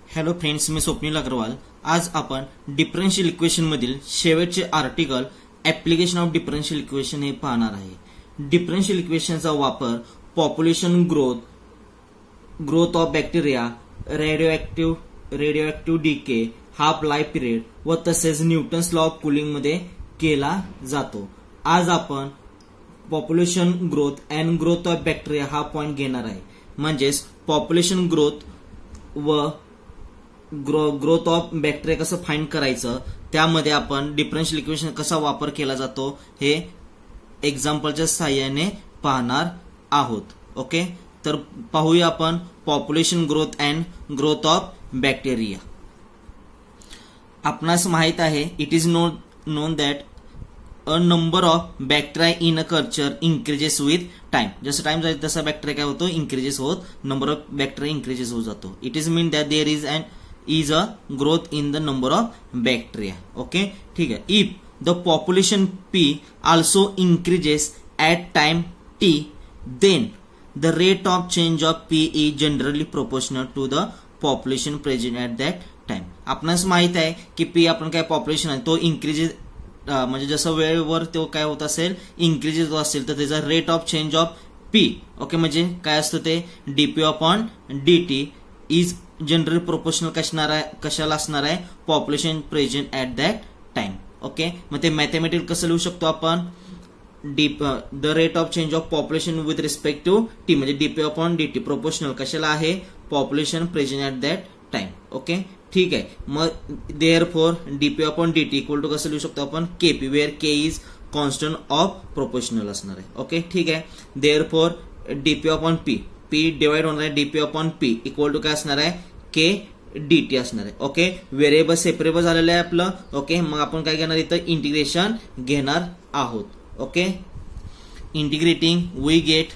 Hello friends, मी स्वप्नील अग्रवाल। आज आपण डिफरन्शियल इक्वेशन मधील शेवटचे article application of differential equation हे पाहणार आहे। डिफरन्शियल इक्वेशनचा वापर population growth of bacteria, radioactive decay, half life period व तसेच न्यूटन्स लॉ ऑफ कूलिंग मध्ये केला जातो। आज आपण population growth and growth of bacteria हा पॉइंट घेणार आहे। म्हणजेच पॉप्युलेशन ग्रोथ व ग्रोथ ऑफ बॅक्टेरिया कसं फाइंड करायचं, त्यामध्ये आपण डिफरन्शियल इक्वेशन कसा वापर केला जातो हे एक्झाम्पलच्या सहाय्याने पाहणार आहोत। ओके, तर पाहूया आपण population growth and growth of bacteria. आपणास माहित आहे, it is non that a number of bacteria in a culture increases with time. जसं टाइम जाईल तसा बॅक्टेरिया काय होतो, इन्क्रीजेस होत, नंबर ऑफ बॅक्टेरिया इन्क्रीजेस होत जातो। It is mean that there is a growth in the number of bacteria. Okay, ठीक है। If the population P also increases at time T, then the rate of change of P is generally proportional to the population present at that time. आपणास माहित आहे की P आपण काय population आहे तो इन्क्रीजेस म्हणजे जसं वेळेवर तो काय होत असेल, इन्क्रीजेस होत असेल, तर त्याचा rate of change of P okay म्हणजे काय असतं ते dp upon dt is generally proportional कशाला असणार आहे, population present at that time. Okay, मग ते मॅथमॅटिकल कसं लिहू शकतो आपण, the rate of change of population with respect to T म्हणजे डीपी अपॉन डीटी प्रोपोर्शनल कशाला आहे, population present at that time. Okay, ठीक आहे। मग therefore dp upon dt equal to कसं लिहू शकतो आपण, kP, where K is constant of proportional असणार आहे। ओके, ठीक आहे। Therefore dp upon P divide होणार आहे dp upon P equal to काय असणार आहे, के डीटी असणार आहे। ओके, व्हेरिएबल सेपरेबल झालेलं आहे आपलं। ओके, मग आपण काय घेणार इथं, इंटिग्रेशन घेणार आहोत। Okay, integrating we get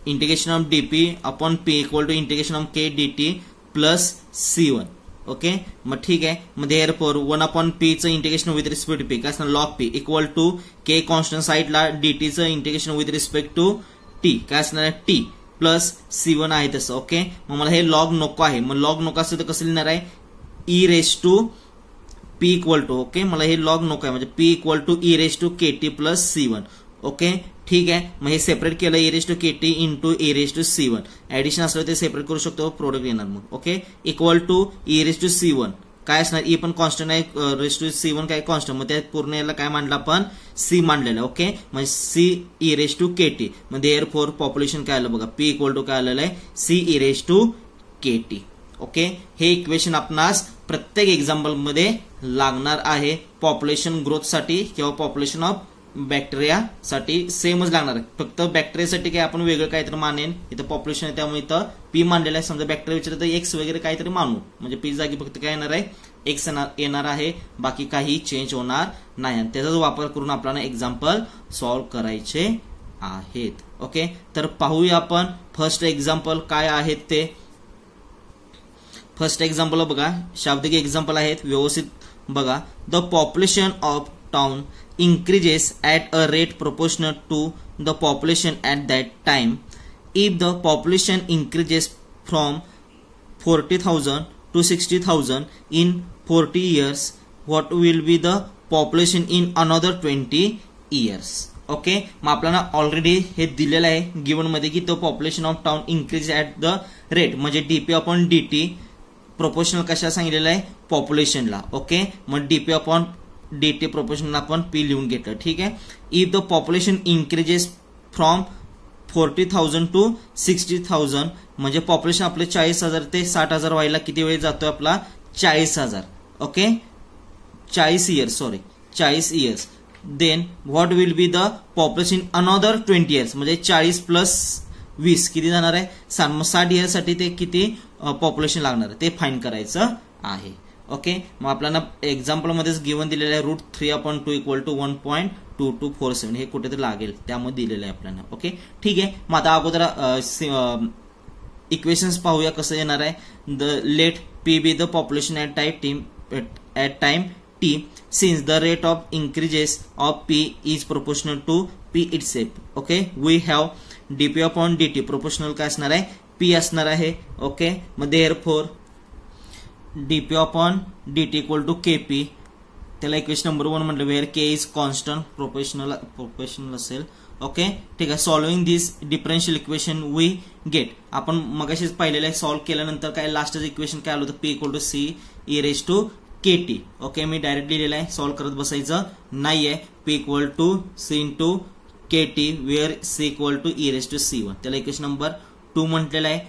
integration of dp upon P equal to integration of K dt plus C1। Okay, मग ठीक आहे। मग देअरफॉर 1 अपॉन पी चं integration with respect to P काय असणार, log P equal to K constant साइडला dt चं integration with respect to T काय असणार आहे, टी प्लस C1 आहे तसं। ओके, मग मला हे लॉग नको आहे, मग लॉग नको असेल तर कसं लिहिणार आहे, e raise to p equal to, okay मला हे लॉग नको आहे म्हणजे p equal to e raise to Katy plus C1। Okay, ठीक आहे। मग हे सेपरेट केलं, e raise to k t into e raise to C1, addition असलं ते सेपरेट करू शकतो, प्रोडक्ट येणार मग। Okay, equal to e raise to C1 काय असणार, ई पण कॉन्स्टंट आहे, रेस टू C1 काय कॉन्स्टंट, मग त्या पूर्ण याला काय मांडलं आपण, सी मांडलेलं। ओके, म्हणजे c e raise to k t, मग देअरफॉर पॉप्युलेशन काय आलं बघा, पी इक्वल टू काय आलेलं आहे, c e raise to Katy. Okay, हे इक्वेशन आपणास प्रत्येक एक्झाम्पल मध्ये लागणार आहे, पॉप्युलेशन ग्रोथ साठी किंवा पॉप्युलेशन ऑफ बॅक्टेरिया साठी सेमच लागणार आहे। फक्त बॅक्टेरियासाठी काय आपण वेगळं काहीतरी मानेन, इथं पॉप्युलेशन आहे त्यामुळे इथं पी मांडलेलं आहे। समजा बॅक्टेरिया विचारलं तर एक्स वगैरे काहीतरी मानू, म्हणजे पी जागी फक्त काय येणार आहे, एक्स येणार आहे, बाकी काही चेंज होणार नाही। त्याचाच वापर करून आपल्याला एक्झाम्पल सॉल्व्ह करायचे आहेत। ओके, तर पाहूया आपण फर्स्ट एक्झाम्पल काय आहेत ते। फर्स्ट एक्झाम्पल बघा, शाब्दिक एक्झाम्पल आहेत, व्यवस्थित बघा। The population of town increases at a rate proportional to the population at that time. If the population increases from 40,000 to 60,000 in 40 years, what will be the population in another 20 years? Okay, मग आपल्याला already हे दिलेलं आहे given मध्ये की तो population of town increase at the rate म्हणजे DP upon DT proportional कशा सांगितलेलं आहे, पॉप्युलेशनला। ओके, मग डीपी अपॉन डीटी प्रोपोर्शनल आपण पी लिहून घेतलं। ठीक आहे, if the population increases from 40,000 to 60,000 म्हणजे पॉप्युलेशन आपले 40,000 ते 60,000 व्हायला किती वेळ जातोय आपला, 40,000। Okay, 40 years. Then what will be the population another 20 years म्हणजे 40 प्लस 20 किती जाणार आहे, 60 इयर्स साठी ते किती पॉप्युलेशन लागणार आहे ते फाइंड करायचं आहे। ओके, मग आपल्याला एक्झाम्पल मध्येच गिवन दिलेलं आहे √3 अपॉन 2 इक्वल टू 1.2247 हे कुठेतरी लागेल त्यामुळे दिलेलं आहे आपल्याला। ओके, ठीक आहे। मग आता अगोदर इक्वेशन्स पाहूया कसं येणार आहे। The let p be the population at time t since the rate of increases of p is proportional to p itself. Okay, we have d p upon DT proportional काय असणार आहे, पी असणार आहे। ओके, मग therefore dp upon dt equal to kp, त्याला equation number 1 म्हटलं where k is constant proportional असेल. Okay ठीक आहे. Solving this differential equation we get, आपण मगाशीच पाहिलेलं आहे. सॉल्व्ह केल्यानंतर काय लास्टच इक्वेशन काय आलं होतं, p equal to c e raise to kt. Okay मी डायरेक्ट लिहिलेलं आहे, सॉल्व्ह करत बसायचं नाहीये. p equal to c into kt where c equal to e raise to c1, त्याला इक्वेशन नंबर 2 म्हटलेलं आहे.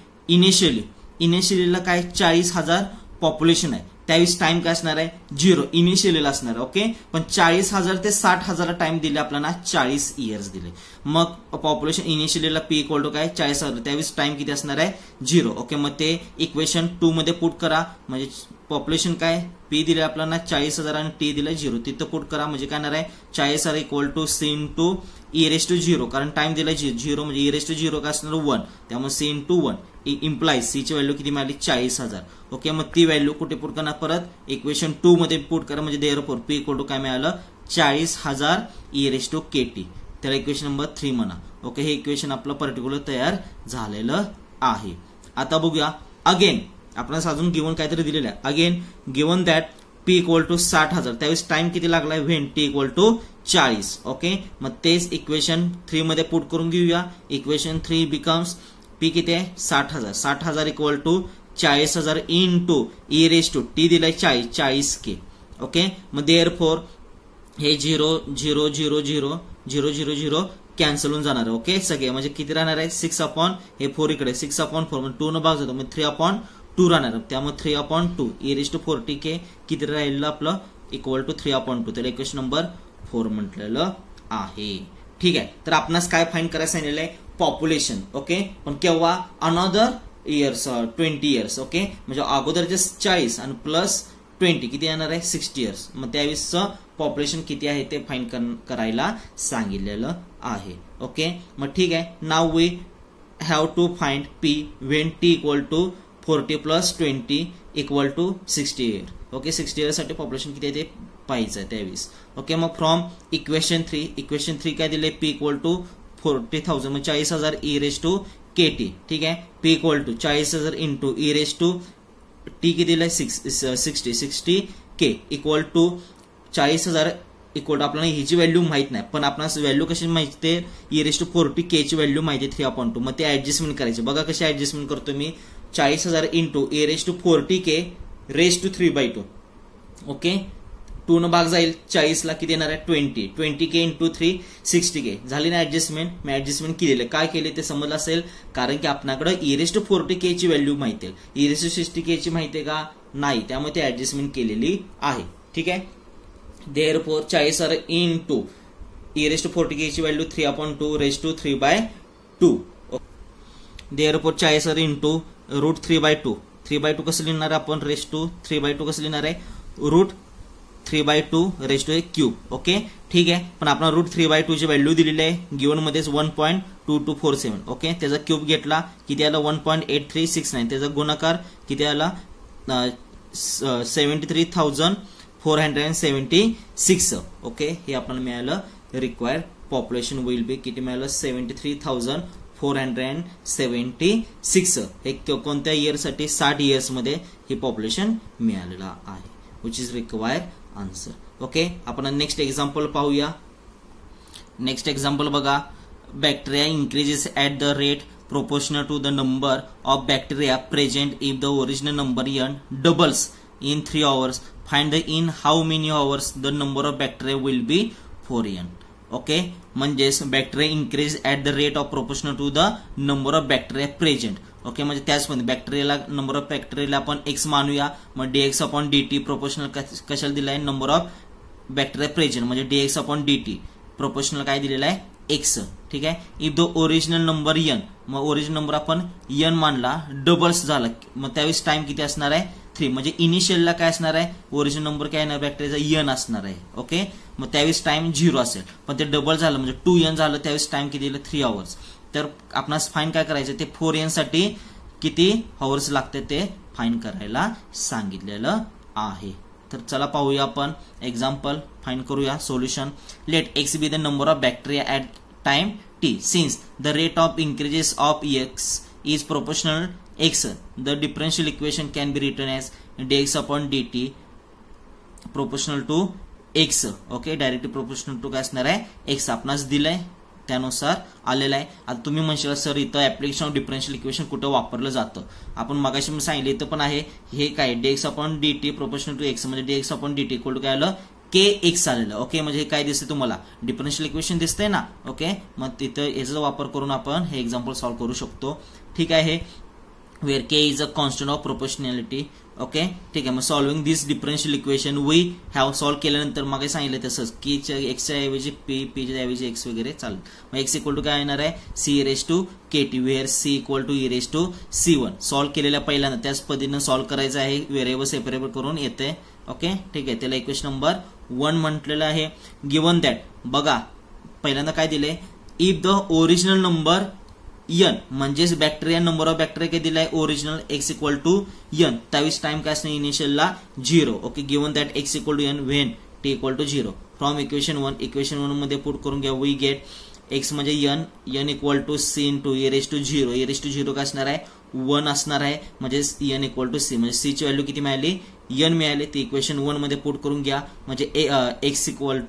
इनिशियलीला काय 40,000 पॉप्युलेशन आहे, त्यावेळेस टाइम काय असणार आहे 0 इनिशियलीला असणार आहे. ओके पण 40,000 ते 60,000 टाइम दिले आपल्याला 40 इयर्स दिले. मग पॉप्युलेशन इनिशियलीला p इक्वल टू काय 40,000, त्यावेळेस टाइम किती असणार आहे 0. ओके मग ते इक्वेशन 2 मध्ये पुट करा, म्हणजे पॉप्युलेशन काय p दिले आपल्याला 40,000 आणि t दिलं 0, तिथं पुट करा म्हणजे काय येणार आहे 40,000 equal to c into e raise to 0, कारण टाइम दिला 0 म्हणजे ई रेज टू 0 काय असणार 1, त्यामुळे c इंटू 1 इम्प्लाइज c ची व्हॅल्यू किती मिळाली 40,000. ओके मग ती व्हॅल्यू कुठे पुट करणार, परत इक्वेशन 2 मध्ये पुट करा, म्हणजे देअरफॉर p इक्वल टू काय मिळालं 40,000 ई रेज टू kt, त्याला इक्वेशन नंबर 3 म्हणा. ओके हे इक्वेशन आपलं पर्टिक्युलर तयार झालेलं आहे. आता बघूया अगेन, आपल्याला अजून गिवन काहीतरी दिलेलं आहे. Again given that p equal to 60,000, त्यावेळेस टाइम किती लागलाय when t equal to 40. Okay मग तेच इक्वेशन 3 मध्ये पुट करून घेऊया. इक्वेशन 3 बिकम्स p किती आहे 60,000 equal to 40,000 into e raise to t दिलाय 40k. ओके मग देअरफॉर हे 0 0 0 0 0 0 0 कॅन्सल होऊन जाणार आहे. ओके सगळे म्हणजे किती राहणार आहे 6 अपॉन हे 4 इकडे 6 अपॉन 4 म्हणजे 2 न भाग जातो, मग 3 अपॉन 2 राहणार, त्यामुळे 3 upon 2 E raise to 40k किती राहिलं आपलं इक्वल टू 3 अपॉन 2, त्याला इक्वेशन नंबर 4 म्हटलेलं आहे. ठीक आहे. तर आपणास काय फाइंड करायला सांगितलेलं आहे पॉप्युलेशन. ओके पण केव्हा अनदर इयर्स 20 इयर्स. ओके म्हणजे अगोदरचे 40 आणि प्लस 20 किती येणार आहे 60 इयर्स, मग त्यावेळेसचं पॉप्युलेशन किती आहे ते फाइंड करायला सांगितलेलं आहे. ओके मग ठीक आहे. Now we have to find p when t equal to 40 plus 20 equal to 60 year. Okay 60 year साठी पॉप्युलेशन किती आहे ते पाहिजे त्यावेळेस. ओके मग फ्रॉम इक्वेशन 3 काय दिले p इक्वल टू 40,000 म्हणजे 40,000 ई रेज टू kt. ठीक आहे. p equal to 40,000 into e raise to t किती दिलाय 60k equal to 40,000 equal to आपल्याला हीची व्हॅल्यू माहित नाही, पण आपल्याला व्हॅल्यू कशी माहिती आहे ई रेज टू 40k ची व्हॅल्यू माहिती आहे 3 अपॉन 2, मग ते ऍडजस्टमेंट करायचे. बघा कशी ऍडजस्टमेंट करतो मी 40,000 into a raise to 40k raise to 3/2. Okay 2 न भाग जाईल 40 ला किती येणार आहे 20k इंटू 3 60k झाली ना ऍडजस्टमेंट. मी ऍडजस्टमेंट केलेलं काय केले ते समजलं असेल, कारण की आपल्याकडे ई रेज टू 40k ची व्हॅल्यू माहिती आहे, ई रेज टू 60k ची माहिती आहे का नाही, त्यामुळे ते ऍडजस्टमेंट केलेली आहे. ठीक आहे. Therefore 40,000 into e raise to 40k ची value 3 upon 2 raise to 3/2. Therefore 40,000 into root 3/2 कसं लिहिणार आहे आपण रेज टू 3/2 कसं लिहिणार आहे root 3/2 raise to a cube. Okay ठीक आहे. पण आपण रूट 3/2 ची व्हॅल्यू दिलेली आहे गिवन मध्येच 1.2247. ओके त्याचा क्यूब घेतला किती आला 1.8369, त्याचा गुणाकार किती आला 73,476. ओके हे आपल्याला मिळालं रिक्वायर्ड पॉप्युलेशन विल बी किती मिळालं 73,476. हे कोणत्या इयर साठी 60 इयर्स मध्ये हे पॉप्युलेशन मिळालेलं आहे, which is required answer. Okay आपण नेक्स्ट एक्झाम्पल पाहूया. नेक्स्ट एक्झाम्पल बघा. Bacteria increases at the rate proportional to the number of bacteria present if the original number n doubles in 3 hours. Find the in how many hours the number of bacteria will be 4n. Okay म्हणजेच bacteria increase at the rate of proportional to the number of bacteria present. Okay म्हणजे त्याचमध्ये बॅक्टेरियाला number of बॅक्टेरियाला आपण x मानूया, मग dx upon dt proportional कशाला दिलाय number of bacteria present म्हणजे dx upon dt proportional काय दिलेला आहे x. ठीक आहे. If the original number n, मग ओरिजिनल नंबर आपण n मानला डबल्स झाला, मग त्यावेळेस टाइम किती असणार आहे 3, म्हणजे इनिशियलला काय असणार आहे ओरिजिनल नंबर काय येणार बॅक्टेरियाचा n असणार आहे. ओके मग त्यावेळेस टाइम 0 असेल, पण ते डबल झालं म्हणजे 2n झालं, त्यावेळेस टाइम किती दिलं 3 आवर्स. तर आपणास फाईन काय करायचं ते 4n साठी किती आवर्स लागते ते फाईन करायला सांगितलेलं आहे. तर चला पाहूया आपण एक्झाम्पल फाइंड करूया. Solution. Let x be the number of bacteria at time t since the rate of increases of x is proportional x, the differential equation can be written as dx upon dt proportional to x. Okay, directly proportional to काय असणार आहे x आपणास दिलंय त्यानुसार आलेला आहे. आता तुम्ही म्हणशाल सर इथं ऍप्लिकेशन ऑफ डिफरन्शियल इक्वेशन कुठं वापरलं जातं. आपण मगाशी मी सांगितलं इथं पण आहे. हे काय dx upon dt proportional to x म्हणजे dx upon dt equal to काय आलं kx आलेलं. ओके, म्हणजे हे काय दिसतंय तुम्हाला डिफरन्शियल इक्वेशन दिसतंय ना. ओके, मग तिथं याचा वापर करून आपण हे एक्झाम्पल सॉल्व्ह करू शकतो. ठीक आहे, where k is a constant of proportionality. Okay, ठीक आहे. मग solving this differential equation we have solve केल्यानंतर मग सांगितलं तसंच की एक्सच्या ऐवजी पीच्या ऐवजी एक्स वगैरे चालेल. मग एक्स इक्वल टू काय येणार आहे c raise to k t where c equal to e raise to C1. Solve केलेल्या पहिल्यांदा त्याच पद्धतीनं सॉल्व्ह करायचं आहे, व्हेरिएबल सेपरेबल करून येते. ओके, ठीक आहे. त्याला इक्वेशन नंबर 1 म्हटलेलं आहे. गिवन दॅट बघा पहिल्यांदा काय दिलंय if the original number n म्हणजेच बॅक्टेरिया नंबर ऑफ बॅक्टेरिया काय दिलाय original x equal to n त्यावेळेस टाइम काय असणार इनिशियलला 0. Okay, given that x equal to n when t equal to 0 from equation 1. Equation 1 मध्ये पुट करून घ्या. वी गेट x म्हणजे n equal to c into e raise to 0. e raise to 0 काय असणार आहे 1 असणार आहे म्हणजे n इक्वल टू c म्हणजे c ची व्हॅल्यू किती मिळाली n मिळाली. ती इक्वेशन 1 मध्ये पुट करून घ्या. म्हणजे x इक्वल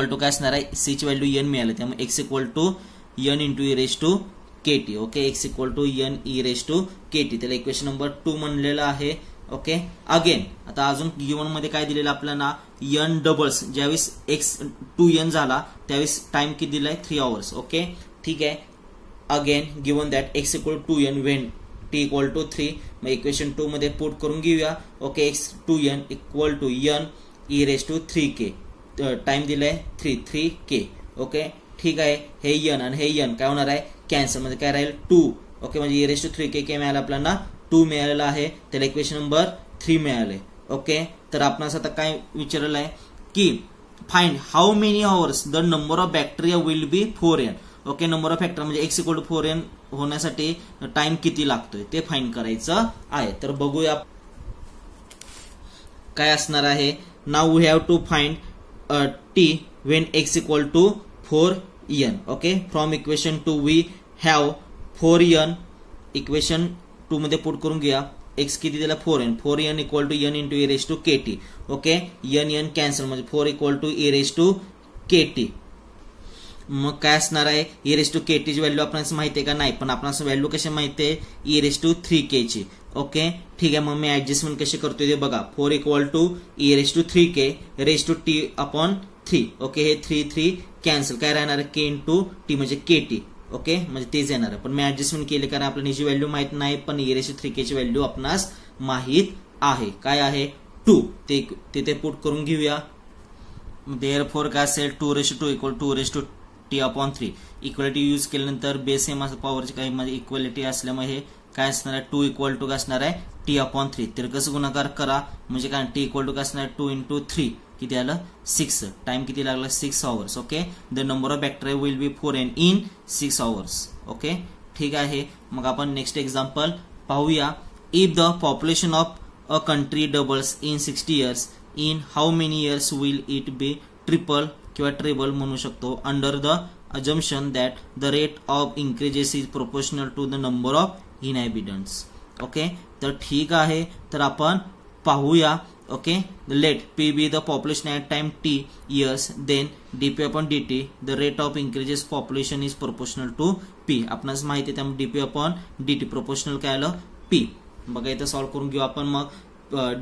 टू काय असणार आहे c ची व्हॅल्यू n मिळाली त्यामुळे x equal to n into e raise to Katy. Okay, x equal to n e raise to k t त्याला इक्वेशन नंबर 2 म्हणलेलं आहे. ओके, अगेन आता अजून गिवन मध्ये काय दिलेलं आपल्याला n डबल्स ज्यावेळेस x 2n झाला त्यावेळेस टाइम किती दिलाय 3 आवर्स. ओके, ठीक आहे. Again given that x equal to 2n when t equal to 3. मग इक्वेशन 2 मध्ये पुट करून घेऊया. Okay, x 2n equal to n e raise to 3k time दिलाय 3k. ओके, ठीक आहे. हे n आणि हे n काय होणार आहे कॅन्सल म्हणजे काय राहील 2. ओके, म्हणजे e रेस टू 3k मिळालं आपल्याला 2 मिळालेलं आहे त्याला इक्वेशन नंबर 3 मिळाले. ओके, तर आपणास आता काय विचारलेलं आहे की find how many hours the number of bacteria will be 4n. Okay, number of bacteria म्हणजे x इक्वल टू 4n होण्यासाठी टाइम किती लागतोय ते फाइंड करायचं आहे. तर बघूया काय असणार आहे. Now we have to find t when x equal to 4n. Okay, from equation 2 we have 4n equation 2 मध्ये पुट करून घ्या. x किती दिला 4n equal to n into e raise to Katy. Okay, n cancel म्हणजे 4 equal to e raise to k t. मग काय असणार आहे ई रेस टू केटीची व्हॅल्यू आपल्याला माहिती आहे का नाही पण आपल्याला व्हॅल्यू कशी माहिती आहे ई रेस टू 3k ची. ओके, ठीक आहे. मग मी ऍडजस्टमेंट कशी करतोय ते बघा 4 equal to e raise to 3k raise to t upon 3. Okay, हे 3 कॅन्सल काय राहणार k इंटू टी म्हणजे केटी. ओके, म्हणजे तेच येणार आहे पण मी ऍडजस्टमेंट केले कारण आपल्याला याची व्हॅल्यू माहित नाही पण ई रेस टू 3k ची व्हॅल्यू आपणास माहित आहे. काय आहे 2 ते तिथे पुट करून घेऊया. देअरफॉर काय असेल 2 raise to 2 equal 2 raise to t upon 3. Equality use केल्यानंतर बेस सेम पॉवरची काही मध्ये इक्वलिटी असल्यामुळे काय असणार आहे 2 इक्वल टू काय असणार आहे t अपॉन 3. तर कसं गुणाकार करा म्हणजे काय t इक्वल टू काय असणार 2 इंटू 3 किती आलं 6. टाइम किती लागला 6 hours. Okay, the number of bacteria will be 4n in 6 hours. Okay, ठीक आहे. मग आपण नेक्स्ट एक्झाम्पल पाहूया. If the population of a country doubles in 60 years in how many years will it be triple किंवा treble म्हणू शकतो under the assumption that the rate of increases is proportional to the number of inhabitants. Okay, तर ठीक आहे. तर आपण पाहूया. Okay, let p be the population at time t years then dp upon dt the rate of increases population is proportional to p. आपणास माहिती आहे त्यामुळे dp upon dt proportional काय आलं p. बघा इथं सॉल्व्ह करून घेऊ आपण. मग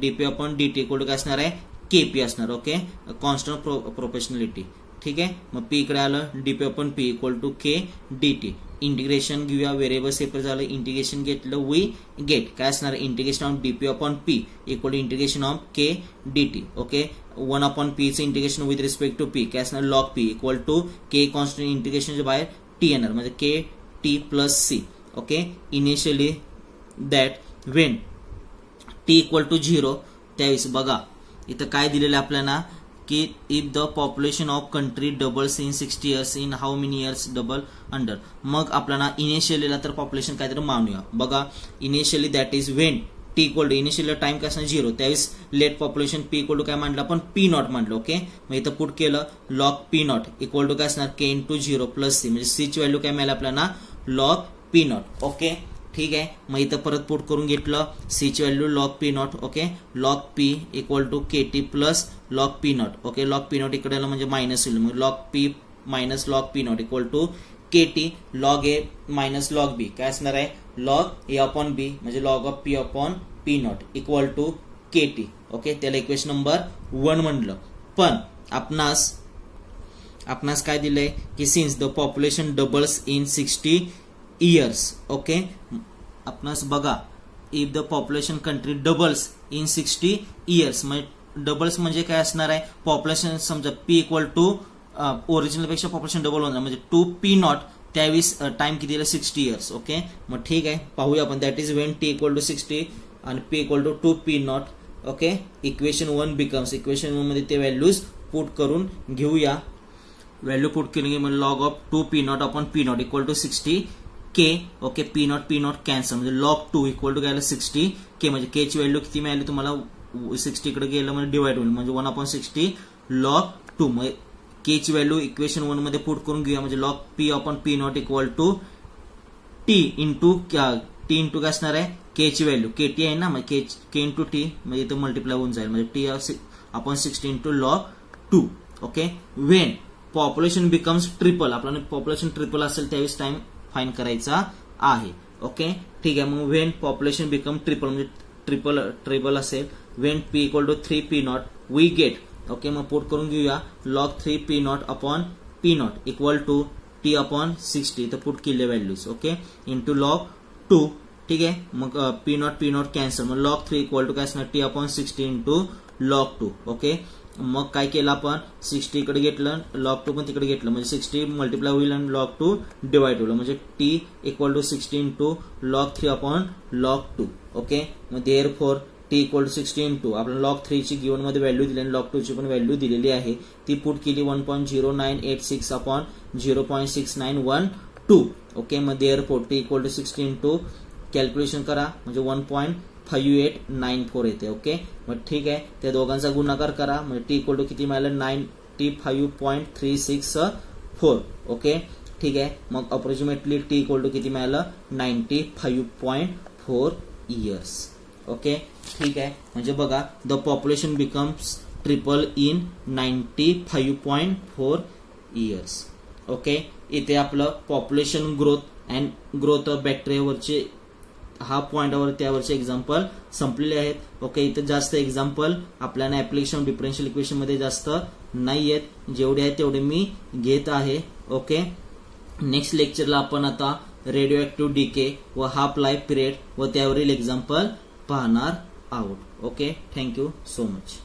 dp upon dt इक्वल काय असणार आहे kp असणार. Okay, constant proportionality. ठीक आहे. मग p इकडे आलं dp upon p equal to k dt. Integration घेऊया व्हेरिएबल सेपरेट झालं इंटिग्रेशन घेतलं वी गेट काय असणार integration of dp upon p equal to integration of k dt. Okay, 1 upon p चं integration with respect to p काय असणार log p equal to k constant integration बाहेर t येणार म्हणजे k t plus c. Okay, initially that when t equal to 0 त्यावेळेस बघा इथं काय दिलेलं आपल्याला की if the population of country doubles in 60 years in how many years double under. मग आपल्याला इनिशियलीला तर पॉप्युलेशन काहीतरी मानूया. बघा initially that is when t equal to initially time काय असणार 0 त्यावेळेस let population p equal to काय मांडलं आपण पी नॉट मांडलं. ओके, मग इथं पुट केलं log P not equal to काय असणार k इंटू 0 प्लस सी म्हणजे सी ची व्हॅल्यू काय मिळाली आपल्याला लॉग पी नॉट. ओके, ठीक आहे. मग इथं परत पुट करून घेतलं सी ची value log P naught. Okay, log P equal to Katy plus log P naught. Okay, log P naught इकडे म्हणजे मायनस होईल, मग log P minus log P not equal to KT log A minus log B. काय असणार आहे, log A upon B म्हणजे log of P upon P not equal to Katy. Okay, त्याला equation number 1 म्हणलं. पण आपणास काय दिलंय की since the population doubles in 60 years. Okay, आपणास बघा if the population country doubles in 60 years म्हणजे डबल्स म्हणजे काय असणार आहे, पॉप्युलेशन समजा पी इक्वल टू ओरिजिनल पेक्षा पॉप्युलेशन डबल होणार म्हणजे 2p नॉट, त्यावेळेस टाइम किती आहे 60 इयर्स. ओके, मग ठीक आहे पाहूया आपण. That is when t equal to 60 आणि p equal to 2p not. Okay, equation 1 becomes, equation 1 मध्ये ते व्हॅल्यूज पुट करून घेऊया. व्हॅल्यू पुट केली म्हणजे log of 2p not upon p not equal to 60 k. Okay, p not cancel म्हणजे log 2 equal to काय 60 k म्हणजे k ची व्हॅल्यू किती मिळाली तुम्हाला 60 कडे गेलं म्हणजे डिवाइड होईल म्हणजे 1/60 लॉग 2. म्हणजे k ची व्हॅल्यू इक्वेशन 1 मध्ये पुट करून घेऊया म्हणजे log p upon p not equal to t into काय असणार आहे k ची व्हॅल्यू kt आहे ना, मग k इंटू t म्हणजे इथं मल्टिप्लाय होऊन जाईल म्हणजे t upon 60 into log 2. Okay, Wien population becomes triple, आपल्याला पॉप्युलेशन ट्रिपल असेल त्यावेळेस टाइम फाइंड करायचा आहे. ओके, ठीक आहे. मग वेन पॉप्युलेशन बिकम ट्रिपल म्हणजे ट्रिपल असेल when p equal to 3p not we get. Okay, मग पुट करून घेऊया log 3p not upon p not equal to t upon 60 तर पुट केले व्हॅल्यूज. Okay, into log 2. ठीक आहे, मग p नॉट कॅन्सल मग लॉग 3 इक्वल टू काय असणार t upon 60 into log 2. Okay, मग काय केलं आपण 60 इकडे घेतलं लॉग 2 पण तिकडे घेतलं म्हणजे 60 मल्टिप्लाय होईल आणि लॉग 2 डिवाइड होईल म्हणजे t equal to 60 into log 3 upon log 2. Okay, मग therefore t equal to 60 into आपल्याला लॉग 3 ची गिवन मध्ये व्हॅल्यू दिली आणि लॉग 2 ची पण व्हॅल्यू दिलेली आहे ती पुट केली 1.0986 अपॉन 0.6912. ओके, मग therefore t equal to 60 into calculation करा म्हणजे 1.5894 येते. ओके, मग ठीक आहे त्या दोघांचा गुणाकार करा म्हणजे t इक्वल टू किती मिळालं 95.364. ओके, ठीक आहे. मग अप्रॉक्सिमेटली t इक्वल टू किती मिळालं 95.4 इयर्स. ओके, ठीक आहे. म्हणजे बघा the population becomes triple in 95.4 years. Okay, इथे आपलं population growth and growth of बॅक्टेरियावरचे हा पॉइंटवर त्यावरचे एक्झाम्पल संपलेले आहेत. ओके, इथे जास्त एक्झाम्पल आपल्याला ऍप्लिकेशन डिफरन्शियल इक्वेशन मध्ये जास्त नाही आहेत, जेवढे आहेत तेवढे मी घेत आहे. ओके, नेक्स्ट लेक्चरला आपण आता रेडिओ ऍक्टिव्ह डीके व हाफ लाईफ पिरियड व त्यावरील एक्झाम्पल पाहणार आहोत. Okay, thank you so much.